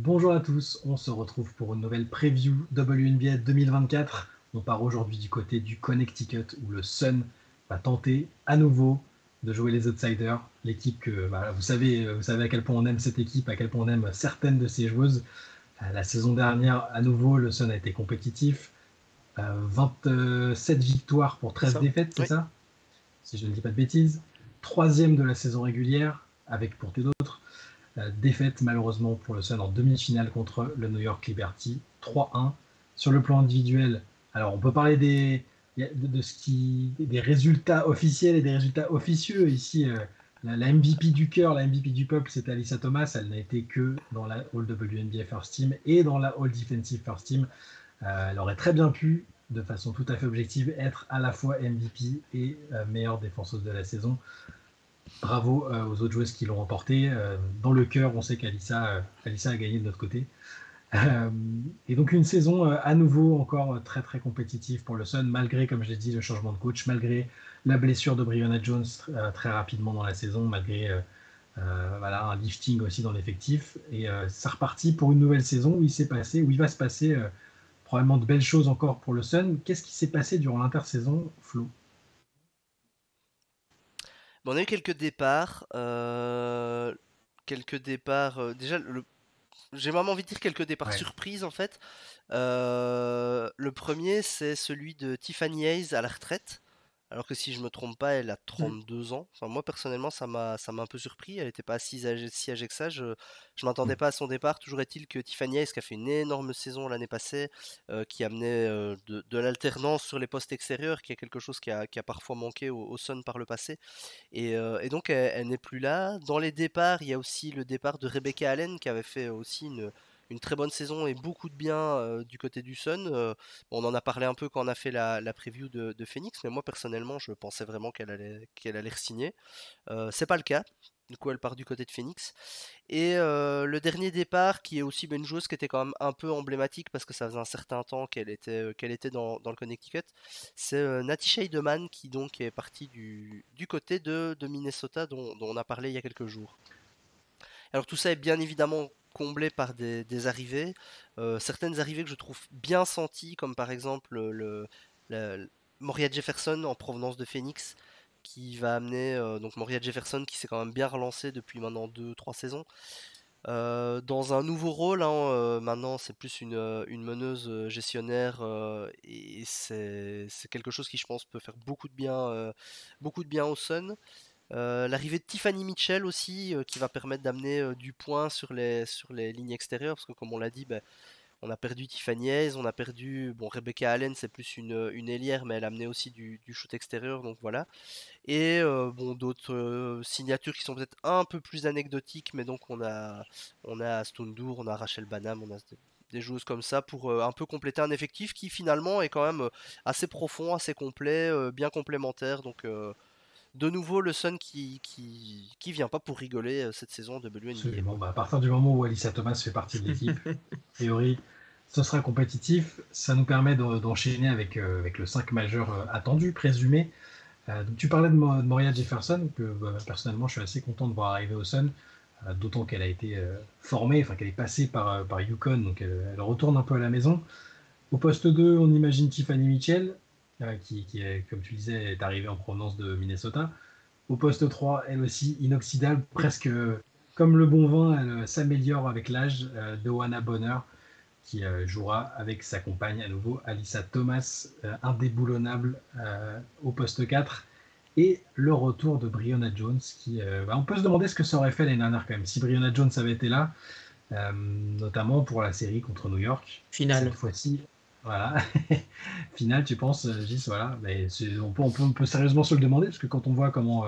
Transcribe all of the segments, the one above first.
Bonjour à tous, on se retrouve pour une nouvelle preview WNBA 2024. On part aujourd'hui du côté du Connecticut où le Sun va tenter à nouveau de jouer les outsiders. L'équipe que vous savez à quel point on aime cette équipe, à quel point on aime certaines de ses joueuses. La saison dernière, à nouveau, le Sun a été compétitif. 27 victoires pour 13 défaites, c'est ça? Si je ne dis pas de bêtises. Troisième de la saison régulière, avec pour tes d'autres. Défaite malheureusement pour le Sun en demi-finale contre le New York Liberty, 3-1. Sur le plan individuel, alors on peut parler des résultats officiels et des résultats officieux. Ici, la MVP du cœur, la MVP du peuple, c'est Alyssa Thomas. Elle n'a été que dans la All WNBA First Team et dans la All Defensive First Team. Elle aurait très bien pu, de façon tout à fait objective, être à la fois MVP et meilleure défenseuse de la saison. Bravo aux autres joueuses qui l'ont remporté. Dans le cœur, on sait qu'Alyssa a gagné de notre côté. Et donc une saison à nouveau encore très très compétitive pour le Sun, malgré, comme je l'ai dit, le changement de coach, malgré la blessure de Breonna Jones très rapidement dans la saison, malgré un lifting aussi dans l'effectif. Et c'est reparti pour une nouvelle saison où il va se passer probablement de belles choses encore pour le Sun. Qu'est-ce qui s'est passé durant l'intersaison, Flo? Bon, on a eu quelques départs. Déjà, j'ai vraiment envie de dire quelques départs surprises en fait. Le premier, c'est celui de Tiffany Hayes à la retraite. Alors que si je me trompe pas, elle a 32 ans. Enfin, moi personnellement, ça m'a un peu surpris. Elle n'était pas si âgée que ça. Je m'attendais pas à son départ. Toujours est-il que Tiffany Hayes, qui a fait une énorme saison l'année passée, qui amenait de l'alternance sur les postes extérieurs, qui est quelque chose qui a parfois manqué au Sun par le passé. Et donc elle n'est plus là. Dans les départs, il y a aussi le départ de Rebecca Allen, qui avait fait aussi une très bonne saison et beaucoup de bien du côté du Sun. On en a parlé un peu quand on a fait la preview de Phoenix, mais moi personnellement je pensais vraiment qu'elle allait re-signer. C'est pas le cas. Du coup, elle part du côté de Phoenix. Et le dernier départ, qui est aussi une joueuse qui était quand même un peu emblématique parce que ça faisait un certain temps qu'elle était dans le Connecticut, c'est Nati Scheidemann qui donc est partie du côté de Minnesota dont on a parlé il y a quelques jours. Alors tout ça est bien évidemment comblé par des arrivées, certaines arrivées que je trouve bien senties, comme par exemple Moria Jefferson en provenance de Phoenix, qui va amener donc Moria Jefferson qui s'est quand même bien relancée depuis maintenant 2-3 saisons. Dans un nouveau rôle, hein, maintenant c'est plus une meneuse gestionnaire et c'est quelque chose qui je pense peut faire beaucoup de bien au Sun. L'arrivée de Tiffany Mitchell aussi, qui va permettre d'amener du point sur les lignes extérieures, parce que comme on l'a dit, on a perdu Tiffany Hayes, on a perdu, bon, Rebecca Allen, c'est plus une ailière, mais elle amenait aussi du shoot extérieur, donc voilà. Et bon, d'autres signatures qui sont peut-être un peu plus anecdotiques, mais donc on a Stondour, on a Rachel Banham, on a des joueuses comme ça pour un peu compléter un effectif qui finalement est quand même assez profond, assez complet, bien complémentaire. Donc de nouveau le Sun qui vient pas pour rigoler cette saison de WNBA. Absolument. À partir du moment où Alyssa Thomas fait partie de l'équipe, a priori, ce sera compétitif. Ça nous permet d'enchaîner avec le 5 majeur attendu, présumé. Donc tu parlais de Moria Jefferson, que personnellement je suis assez content de voir arriver au Sun, d'autant qu'elle a été formée, enfin qu'elle est passée par Yukon, donc elle retourne un peu à la maison. Au poste 2, on imagine Tiffany Mitchell, qui est, comme tu disais, est arrivée en provenance de Minnesota. Au poste 3, elle aussi inoxydable, presque comme le bon vin, elle s'améliore avec l'âge. Doana Bonner, qui jouera avec sa compagne à nouveau, Alyssa Thomas, indéboulonnable au poste 4. Et le retour de Breonna Jones, qui, on peut se demander ce que ça aurait fait l'année dernière quand même, si Breonna Jones avait été là, notamment pour la série contre New York. Finale. Cette fois-ci, voilà. Finale, tu penses, Gis, voilà. Mais on peut sérieusement se le demander, parce que quand on voit comment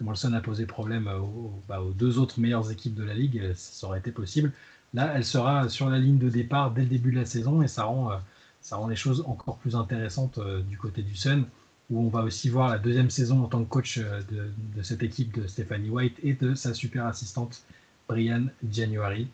le Sun a posé problème aux deux autres meilleures équipes de la Ligue, ça aurait été possible. Là, elle sera sur la ligne de départ dès le début de la saison, et ça rend les choses encore plus intéressantes du côté du Sun, où on va aussi voir la deuxième saison en tant que coach de cette équipe de Stephanie White et de sa super assistante Brian January.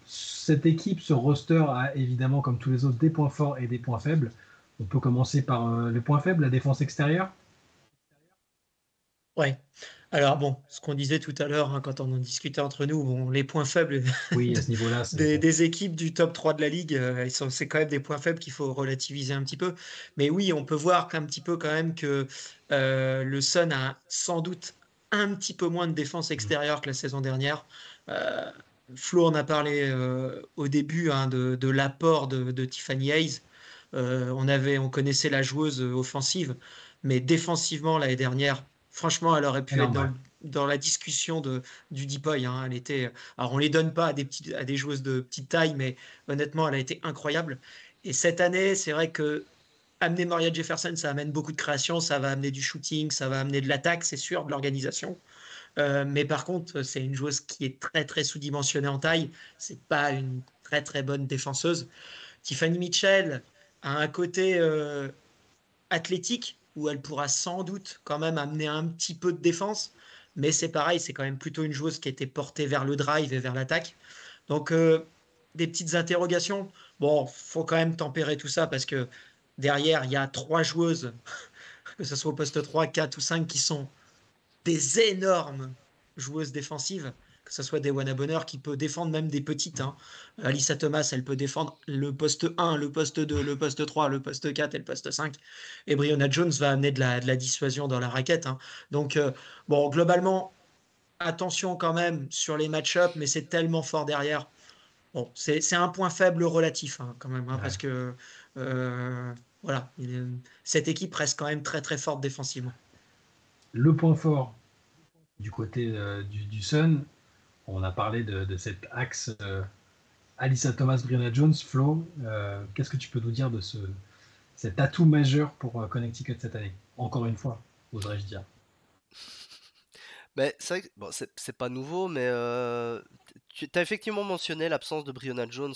Cette équipe, ce roster a évidemment, comme tous les autres, des points forts et des points faibles. On peut commencer par le point faible, la défense extérieure. Ouais. Alors bon, ce qu'on disait tout à l'heure, hein, quand on en discutait entre nous, bon, les points faibles Oui, à de- ce niveau-là, des équipes du top 3 de la ligue, c'est quand même des points faibles qu'il faut relativiser un petit peu. Mais oui, on peut voir qu'un petit peu quand même que le Sun a sans doute un petit peu moins de défense extérieure que la saison dernière. Euh, Flo en a parlé au début, hein, de l'apport de Tiffany Hayes. On connaissait la joueuse offensive, mais défensivement l'année dernière, franchement, elle aurait pu être énorme. dans la discussion du Deepoy, hein. Alors on les donne pas à des joueuses de petite taille, mais honnêtement, elle a été incroyable. Et cette année, c'est vrai que amener Maria Jefferson, ça amène beaucoup de création, ça va amener du shooting, ça va amener de l'attaque, c'est sûr, de l'organisation. Mais par contre, c'est une joueuse qui est très très sous-dimensionnée en taille. C'est pas une très très bonne défenseuse. Tiffany Mitchell a un côté athlétique où elle pourra sans doute quand même amener un petit peu de défense. Mais c'est pareil, c'est quand même plutôt une joueuse qui était portée vers le drive et vers l'attaque. Donc, des petites interrogations. Bon, faut quand même tempérer tout ça parce que derrière, il y a 3 joueuses, que ce soit au poste 3, 4 ou 5, qui sont des énormes joueuses défensives, que ce soit des Bonheur qui peut défendre même des petites, hein. Alyssa Thomas, elle peut défendre le poste 1, le poste 2, le poste 3, le poste 4 et le poste 5. Et Breonna Jones va amener de la dissuasion dans la raquette, hein. Donc, bon, globalement, attention quand même sur les match-ups, mais c'est tellement fort derrière. Bon, c'est un point faible relatif, hein, quand même, hein, parce Ouais. que voilà, cette équipe reste quand même très très forte défensivement. Le point fort du côté du Sun, on a parlé de cet axe Alyssa Thomas, Brianna Jones. Flo, qu'est-ce que tu peux nous dire de cet atout majeur pour Connecticut cette année? Encore une fois, oserais-je dire. Mais c'est vrai que bon, c'est pas nouveau, mais tu as effectivement mentionné l'absence de Breonna Jones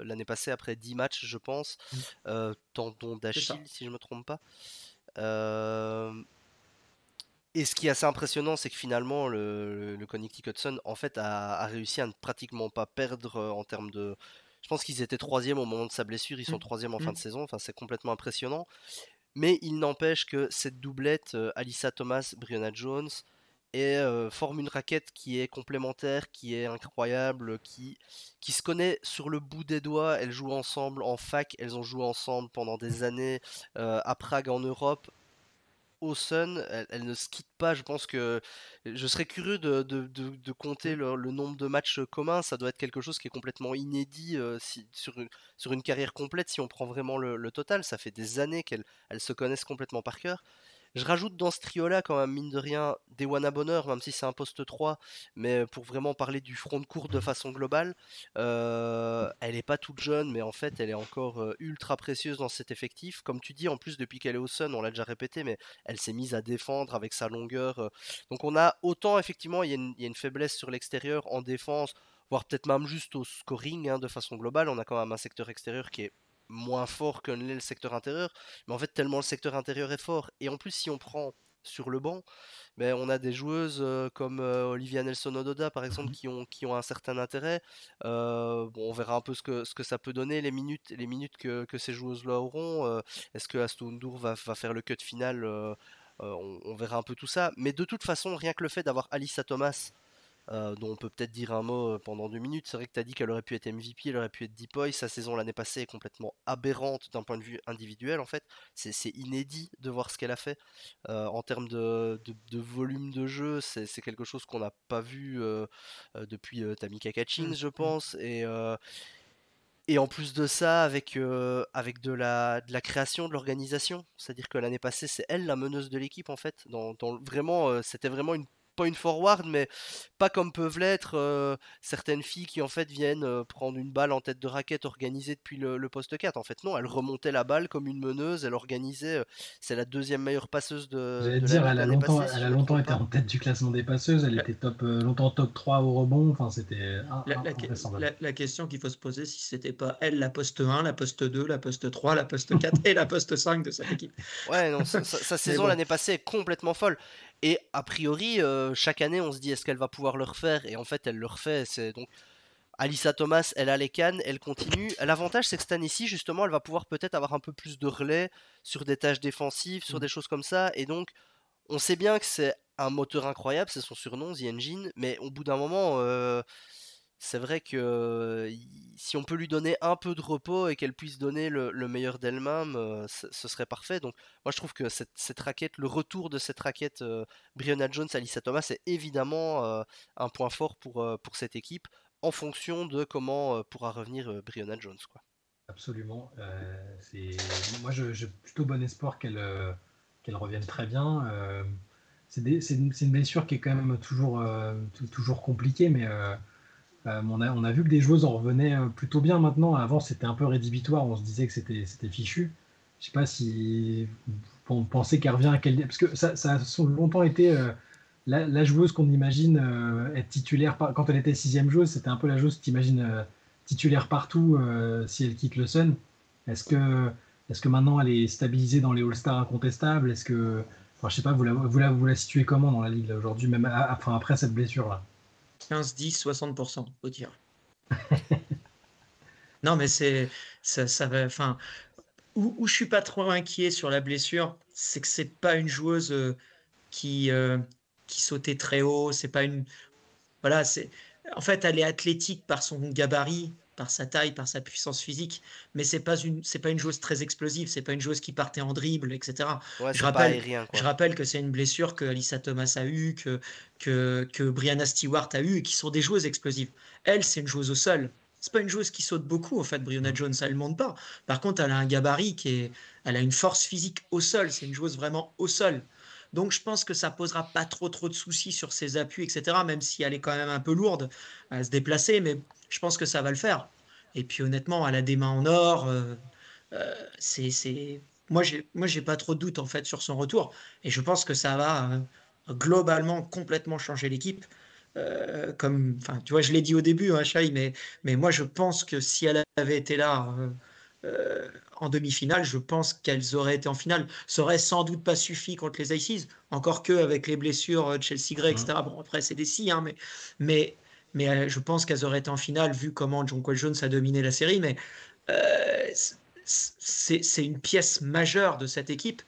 l'année passée après 10 matchs, je pense. Mm. Tendon C'est ça. d'Achille, si je me trompe pas. Euh, Et ce qui est assez impressionnant, c'est que finalement, le Connecticut Sun, en fait, a réussi à ne pratiquement pas perdre en termes de. Je pense qu'ils étaient troisième au moment de sa blessure, ils sont Mm. troisième en fin de Mm. saison. Enfin, c'est complètement impressionnant. Mais il n'empêche que cette doublette, Alyssa Thomas, Breonna Jones, forme une raquette qui est complémentaire, qui est incroyable, qui se connaît sur le bout des doigts. Elles jouent ensemble en fac, elles ont joué ensemble pendant des années à Prague en Europe. Au Sun, elles ne se quittent pas. Je pense que je serais curieux de compter le nombre de matchs communs. Ça doit être quelque chose qui est complètement inédit sur une carrière complète. Si on prend vraiment le total, ça fait des années qu'elles se connaissent complètement par cœur. Je rajoute dans ce trio-là, quand même, mine de rien, des Bonheur, même si c'est un poste 3, mais pour vraiment parler du front de cour de façon globale, elle est pas toute jeune, mais en fait, elle est encore ultra précieuse dans cet effectif. Comme tu dis, en plus, depuis qu'elle est au Sun, on l'a déjà répété, mais elle s'est mise à défendre avec sa longueur. Donc on a autant, effectivement, il y a une faiblesse sur l'extérieur en défense, voire peut-être même juste au scoring, hein, de façon globale. On a quand même un secteur extérieur qui est moins fort que l'est le secteur intérieur. Mais en fait, tellement le secteur intérieur est fort. Et en plus, si on prend sur le banc, ben, on a des joueuses comme Olivia Nelson-Ododa, par exemple, qui ont un certain intérêt. Bon, on verra un peu ce que ça peut donner, les minutes que ces joueuses-là auront. Est-ce que Astundur va faire le cut final on verra un peu tout ça. Mais de toute façon, rien que le fait d'avoir Alyssa Thomas dont on peut peut-être dire un mot pendant 2 minutes. C'est vrai que tu as dit qu'elle aurait pu être MVP, elle aurait pu être Deepoy. Sa saison l'année passée est complètement aberrante d'un point de vue individuel en fait. C'est inédit de voir ce qu'elle a fait en termes de volume de jeu. C'est quelque chose qu'on n'a pas vu depuis Tamika Catchings, Mm. je Mm. pense. Et en plus de ça, avec de la création de l'organisation, c'est-à-dire que l'année passée, c'est elle la meneuse de l'équipe en fait. Vraiment, c'était vraiment une pas une forward, mais pas comme peuvent l'être certaines filles qui en fait viennent prendre une balle en tête de raquette organisée depuis le poste 4. En fait, non, elle remontait la balle comme une meneuse, elle organisait. C'est la deuxième meilleure passeuse J'allais te de la dire, ligue l'année passée, elle si a je me longtemps trompe été pas. en tête du classement des passeuses. Elle La, était longtemps top 3 au rebond. Enfin, c'était la, invraisemblable. la question qu'il faut se poser, si c'était pas elle, la poste 1, la poste 2, la poste 3, la poste 4 et la poste 5 de cette équipe. Ouais, non, sa Mais saison bon. l'année passée est complètement folle. Et a priori, chaque année, on se dit est-ce qu'elle va pouvoir le refaire? Et en fait, elle le refait. C'est donc Alyssa Thomas, elle a les cannes, elle continue. L'avantage, c'est que cette année-ci, justement, elle va pouvoir peut-être avoir un peu plus de relais sur des tâches défensives, sur Mm. des choses comme ça. Et donc, on sait bien que c'est un moteur incroyable, c'est son surnom, The Engine, mais au bout d'un moment, c'est vrai que si on peut lui donner un peu de repos et qu'elle puisse donner le meilleur d'elle-même, ce serait parfait. Donc moi je trouve que cette raquette, le retour de cette raquette Breonna Jones, Alyssa Thomas, c'est évidemment un point fort pour cette équipe en fonction de comment pourra revenir Breonna Jones, quoi. Absolument. Moi, j'ai plutôt bon espoir qu'elle revienne très bien. C'est une blessure qui est quand même toujours compliquée, mais on a vu que des joueuses en revenaient plutôt bien maintenant. Avant, c'était un peu rédhibitoire. On se disait que c'était fichu. Je sais pas si vous pensez qu'elle revient à quel... Parce que ça a longtemps été la joueuse qu'on imagine être titulaire. Quand elle était sixième joueuse, c'était un peu la joueuse que tu imagines titulaire partout si elle quitte le Sun. Est-ce que maintenant elle est stabilisée dans les All-Stars incontestables? Enfin, je sais pas, vous la situez comment dans la ligue là, aujourd'hui, même après cette blessure-là? 15, 10, 60%, faut dire. Non, mais ça va. Enfin, où je suis pas trop inquiet sur la blessure, c'est que c'est pas une joueuse qui, euh, qui sautait très haut. C'est pas une. Voilà, en fait, elle est athlétique par son gabarit, par sa taille, par sa puissance physique, mais c'est pas une joueuse très explosive. C'est pas une joueuse qui partait en dribble, etc. Ouais, Je c'est pas rappelle, aérien, je quoi. rappelle que c'est une blessure que Alyssa Thomas a eue, que Brianna Stewart a eue, et qui sont des joueuses explosives. Elle, c'est une joueuse au sol. C'est pas une joueuse qui saute beaucoup, en fait, Breonna Jones, elle ne monte pas. Par contre, elle a un gabarit elle a une force physique au sol. C'est une joueuse vraiment au sol. Donc, je pense que ça posera pas trop de soucis sur ses appuis, etc. Même si elle est quand même un peu lourde à se déplacer, mais je pense que ça va le faire. Et puis, honnêtement, elle a des mains en or. C'est... Moi, j'ai pas trop de doute en fait sur son retour. Et je pense que ça va globalement complètement changer l'équipe. Enfin, tu vois, je l'ai dit au début, hein, Shai, mais moi, je pense que si elle avait été là en demi-finale, je pense qu'elles auraient été en finale. Ça aurait sans doute pas suffi contre les Aces, encore que avec les blessures de Chelsea Gray, etc. Bon, après, c'est des si, hein, mais, je pense qu'elles auraient été en finale vu comment Jonquel Jones a dominé la série. Mais euh, c'est une pièce majeure de cette équipe.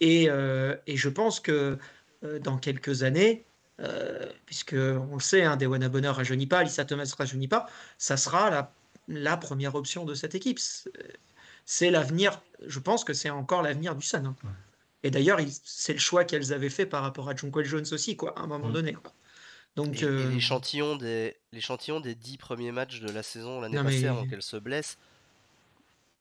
Et je pense que dans quelques années, puisque on le sait, hein, Dewana Bonheur rajeunit pas, Alyssa Thomas rajeunit pas, ça sera la première option de cette équipe. C'est l'avenir, je pense que c'est encore l'avenir du Sun, hein. Et d'ailleurs, c'est le choix qu'elles avaient fait par rapport à Jonquel Jones aussi, quoi, à un moment donné, quoi. Donc, Et l'échantillon des 10 premiers matchs de la saison l'année non passée avant mais qu'elle se blesse,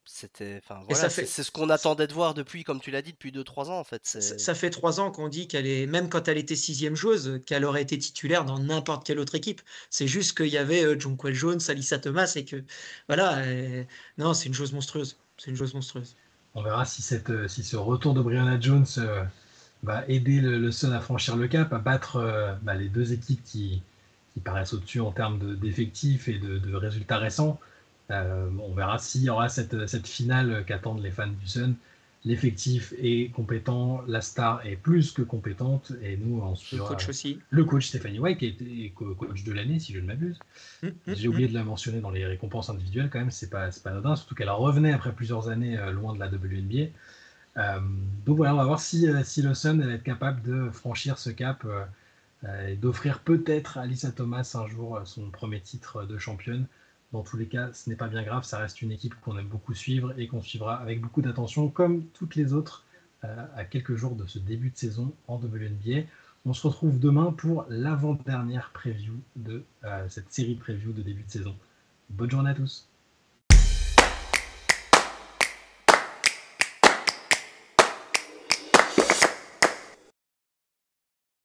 enfin et voilà, c'est ce qu'on attendait de voir depuis, comme tu l'as dit, depuis 2-3 ans en fait. ça fait 3 ans qu'on dit qu'elle est, même quand elle était sixième joueuse, qu'elle aurait été titulaire dans n'importe quelle autre équipe. C'est juste qu'il y avait Jonquel Jones, Alyssa Thomas, et que voilà, non, c'est une chose monstrueuse. C'est une chose monstrueuse. On verra si ce retour de Breonna Jones va aider le Sun à franchir le cap, à battre les deux équipes qui paraissent au-dessus en termes d'effectifs et de résultats récents. On verra s'il y aura cette finale qu'attendent les fans du Sun. L'effectif est compétent, la star est plus que compétente, et nous, on Le suivra coach aussi. le coach Stéphanie White, qui a été coach de l'année, si je ne m'abuse. J'ai oublié de la mentionner dans les récompenses individuelles, quand même, c'est pas anodin, surtout qu'elle revenait après plusieurs années loin de la WNBA. Donc voilà, on va voir si le Sun va être capable de franchir ce cap et d'offrir peut-être à Alyssa Thomas un jour son premier titre de championne. Dans tous les cas, ce n'est pas bien grave, ça reste une équipe qu'on aime beaucoup suivre et qu'on suivra avec beaucoup d'attention, comme toutes les autres, à quelques jours de ce début de saison en WNBA. On se retrouve demain pour l'avant-dernière preview de cette série de previews de début de saison. Bonne journée à tous.